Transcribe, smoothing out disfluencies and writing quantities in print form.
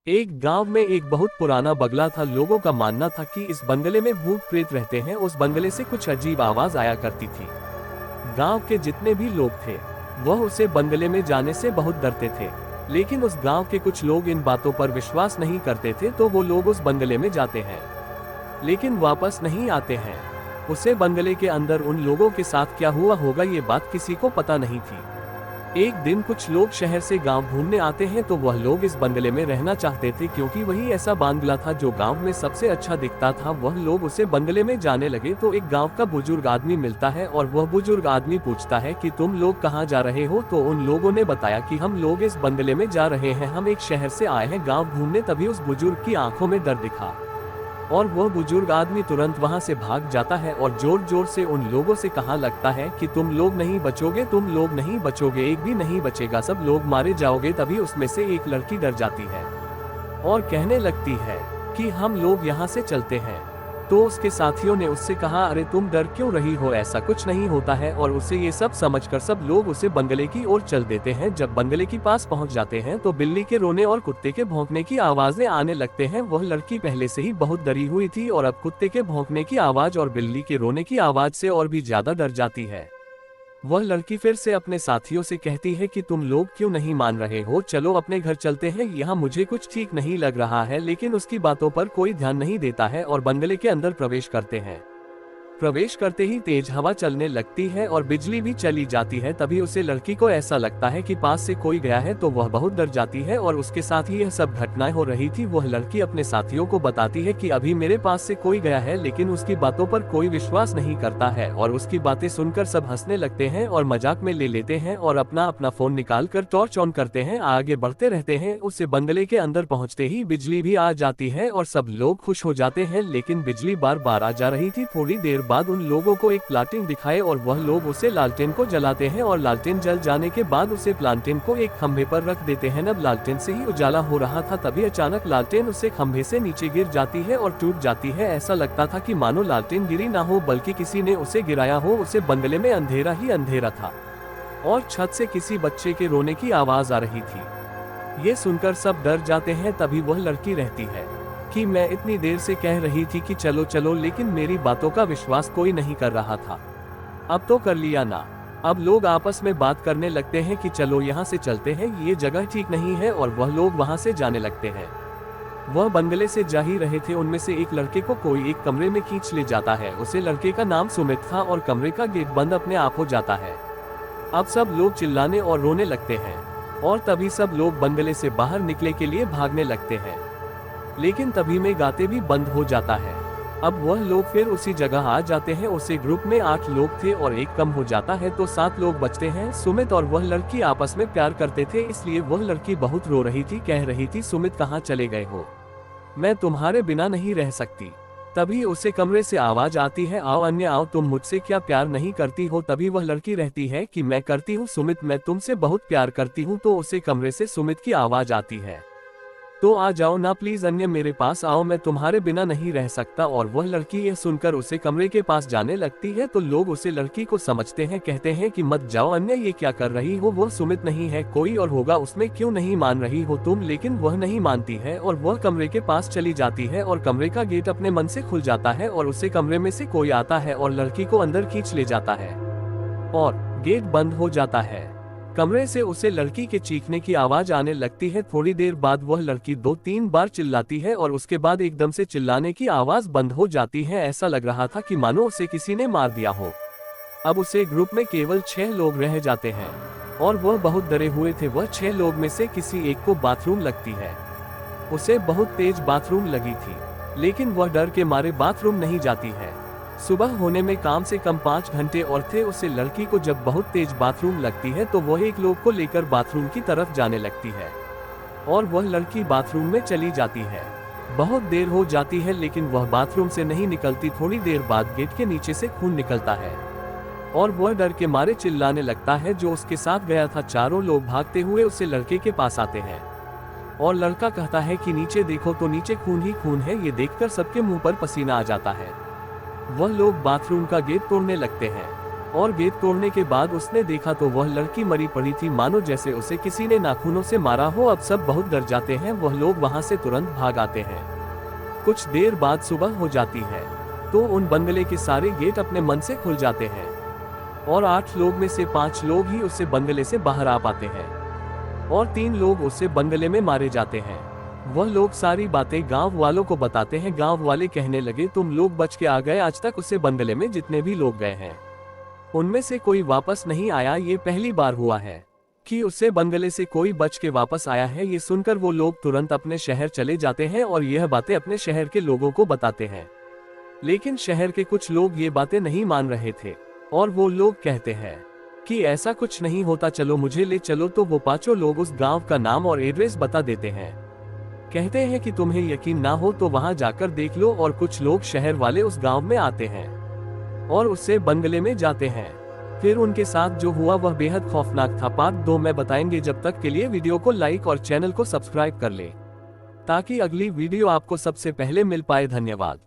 एक गांव में एक बहुत पुराना बंगला था। लोगों का मानना था कि इस बंगले में भूत प्रेत रहते हैं। उस बंगले से कुछ अजीब आवाज आया करती थी। गांव के जितने भी लोग थे वह उसे बंगले में जाने से बहुत डरते थे। लेकिन उस गांव के कुछ लोग इन बातों पर विश्वास नहीं करते थे, तो वो लोग उस बंगले में जाते हैं लेकिन वापस नहीं आते हैं। उसे बंगले के अंदर उन लोगों के साथ क्या हुआ होगा ये बात किसी को पता नहीं थी। एक दिन कुछ लोग शहर से गांव घूमने आते हैं, तो वह लोग इस बंगले में रहना चाहते थे क्योंकि वही ऐसा बांग्ला था जो गांव में सबसे अच्छा दिखता था। वह लोग उसे बंगले में जाने लगे तो एक गांव का बुजुर्ग आदमी मिलता है और वह बुजुर्ग आदमी पूछता है कि तुम लोग कहाँ जा रहे हो। तो उन लोगों ने बताया कि हम लोग इस बंगले में जा रहे हैं, हम एक शहर से आए हैं गाँव घूमने। तभी उस बुजुर्ग की आंखों में डर दिखा और वह बुजुर्ग आदमी तुरंत वहां से भाग जाता है और जोर जोर से उन लोगों से कहा लगता है कि तुम लोग नहीं बचोगे, तुम लोग नहीं बचोगे, एक भी नहीं बचेगा, सब लोग मारे जाओगे। तभी उसमें से एक लड़की डर जाती है और कहने लगती है कि हम लोग यहाँ से चलते हैं। तो उसके साथियों ने उससे कहा, अरे तुम डर क्यों रही हो, ऐसा कुछ नहीं होता है। और उसे ये सब समझकर सब लोग उसे बंगले की ओर चल देते हैं। जब बंगले के पास पहुंच जाते हैं तो बिल्ली के रोने और कुत्ते के भौंकने की आवाजें आने लगते हैं। वह लड़की पहले से ही बहुत डरी हुई थी और अब कुत्ते के भौंकने की आवाज और बिल्ली के रोने की आवाज से और भी ज्यादा डर जाती है। वह लड़की फिर से अपने साथियों से कहती है कि तुम लोग क्यों नहीं मान रहे हो, चलो अपने घर चलते हैं, यहाँ मुझे कुछ ठीक नहीं लग रहा है। लेकिन उसकी बातों पर कोई ध्यान नहीं देता है और बंगले के अंदर प्रवेश करते हैं। प्रवेश करते ही तेज हवा चलने लगती है और बिजली भी चली जाती है। तभी उसे लड़की को ऐसा लगता है कि पास से कोई गया है, तो वह बहुत डर जाती है और उसके साथ ही यह सब घटनाएं हो रही थी। वह लड़की अपने साथियों को बताती है कि अभी मेरे पास से कोई गया है, लेकिन उसकी बातों पर कोई विश्वास नहीं करता है और उसकी बातें सुनकर सब हंसने लगते हैं और मजाक में ले लेते हैं और अपना अपना फोन निकाल कर टॉर्च ऑन करते हैं, आगे बढ़ते रहते हैं। उसे बंगले के अंदर पहुँचते ही बिजली भी आ जाती है और सब लोग खुश हो जाते हैं, लेकिन बिजली बार बार आ जा रही थी। थोड़ी देर बाद उन लोगों को एक प्लांटेन दिखाए और वह लोग उसे लालटेन को जलाते हैं और लालटेन जल जाने के बाद उसे प्लांटेन को एक खंभे पर रख देते हैं। अब लालटेन से ही उजाला हो रहा था, तभी अचानक लालटेन उसे खंभे से नीचे गिर जाती है और टूट जाती है। ऐसा लगता था कि मानो लालटेन गिरी ना हो बल्कि किसी ने उसे गिराया हो। उसे बंगले में अंधेरा ही अंधेरा था और छत से किसी बच्चे के रोने की आवाज आ रही थी। ये सुनकर सब डर जाते हैं। तभी वह लड़की रहती है कि मैं इतनी देर से कह रही थी कि चलो चलो, लेकिन मेरी बातों का विश्वास कोई नहीं कर रहा था, अब तो कर लिया ना। अब लोग आपस में बात करने लगते हैं कि चलो यहाँ से चलते हैं, ये जगह ठीक नहीं है, और वह लोग वहाँ से जाने लगते हैं। वह बंगले से जा ही रहे थे, उनमें से एक लड़के को कोई एक कमरे में खींच ले जाता है। उसे लड़के का नाम सुमित था और कमरे का गेट बंद अपने आप हो जाता है। अब सब लोग चिल्लाने और रोने लगते हैं और तभी सब लोग बंगले से बाहर निकले के लिए भागने लगते हैं, लेकिन तभी में गाते भी बंद हो जाता है। अब वह लोग फिर उसी जगह आ जाते हैं। उसे ग्रुप में 8 लोग थे और एक कम हो जाता है तो 7 लोग बचते हैं। सुमित और वह लड़की आपस में प्यार करते थे, इसलिए वह लड़की बहुत रो रही थी, कह रही थी, सुमित कहाँ चले गए हो, मैं तुम्हारे बिना नहीं रह सकती। तभी उसे कमरे से आवाज आती है, आओ अन्य आओ, तुम मुझसे क्या प्यार नहीं करती हो। तभी वह लड़की रहती है कि मैं करती हूँ सुमित, मैं तुमसे बहुत प्यार करती हूँ। तो उसे कमरे से सुमित की आवाज आती है, तो आ जाओ ना प्लीज अन्य, मेरे पास आओ, मैं तुम्हारे बिना नहीं रह सकता। और वह लड़की यह सुनकर उसे कमरे के पास जाने लगती है तो लोग उसे लड़की को समझते हैं, कहते हैं कि मत जाओ अन्य, ये क्या कर रही हो, वो सुमित नहीं है, कोई और होगा, उसमें क्यों नहीं मान रही हो तुम। लेकिन वह नहीं मानती है और वह कमरे के पास चली जाती है और कमरे का गेट अपने मन से खुल जाता है और उसे कमरे में से कोई आता है और लड़की को अंदर खींच ले जाता है और गेट बंद हो जाता है। कमरे से उसे लड़की के चीखने की आवाज आने लगती है। थोड़ी देर बाद वह लड़की 2-3 बार चिल्लाती है और उसके बाद एकदम से चिल्लाने की आवाज बंद हो जाती है। ऐसा लग रहा था कि मानो उसे किसी ने मार दिया हो। अब उसे ग्रुप में केवल 6 लोग रह जाते हैं और वह बहुत डरे हुए थे। वह 6 लोग में से किसी एक को बाथरूम लगती है। उसे बहुत तेज बाथरूम लगी थी, लेकिन वह डर के मारे बाथरूम नहीं जाती है। सुबह होने में कम से कम 5 घंटे और थे। उसे लड़की को जब बहुत तेज बाथरूम लगती है तो वह एक लोग को लेकर बाथरूम की तरफ जाने लगती है और वह लड़की बाथरूम में चली जाती है। बहुत देर हो जाती है लेकिन वह बाथरूम से नहीं निकलती। थोड़ी देर बाद गेट के नीचे से खून निकलता है और वह डर के मारे चिल्लाने लगता है। जो उसके साथ गया था, चारों लोग भागते हुए उसे लड़के के पास आते हैं और लड़का कहता है कि नीचे देखो, तो नीचे खून ही खून है। ये देखकर सबके मुंह पर पसीना आ जाता है। वह लोग बाथरूम का गेट तोड़ने लगते हैं और गेट तोड़ने के बाद उसने देखा तो वह लड़की मरी पड़ी थी, मानो जैसे उसे किसी ने नाखूनों से मारा हो। अब सब बहुत डर जाते हैं, वह लोग वहां से तुरंत भाग आते हैं। कुछ देर बाद सुबह हो जाती है तो उन बंगले के सारे गेट अपने मन से खुल जाते हैं और 8 लोग में से 5 लोग ही उससे बंगले से बाहर आ पाते हैं और 3 लोग उससे बंगले में मारे जाते हैं। वह लोग सारी बातें गांव वालों को बताते हैं। गांव वाले कहने लगे, तुम लोग बच के आ गए। आज तक उससे बंगले में जितने भी लोग गए हैं उनमें से कोई वापस नहीं आया। ये पहली बार हुआ है कि उससे बंगले से कोई बच के वापस आया है। ये सुनकर वो लोग तुरंत अपने शहर चले जाते हैं और यह बातें अपने शहर के लोगों को बताते हैं। लेकिन शहर के कुछ लोग ये बातें नहीं मान रहे थे और वो लोग कहते हैं कि ऐसा कुछ नहीं होता, चलो मुझे ले चलो। तो वो 5 लोग उस गांव का नाम और एड्रेस बता देते हैं। कहते हैं कि तुम्हें यकीन ना हो तो वहां जाकर देख लो। और कुछ लोग शहर वाले उस गांव में आते हैं और उससे बंगले में जाते हैं। फिर उनके साथ जो हुआ वह बेहद खौफनाक था। पार्ट 2 में बताएंगे। जब तक के लिए वीडियो को लाइक और चैनल को सब्सक्राइब कर ले ताकि अगली वीडियो आपको सबसे पहले मिल पाए। धन्यवाद।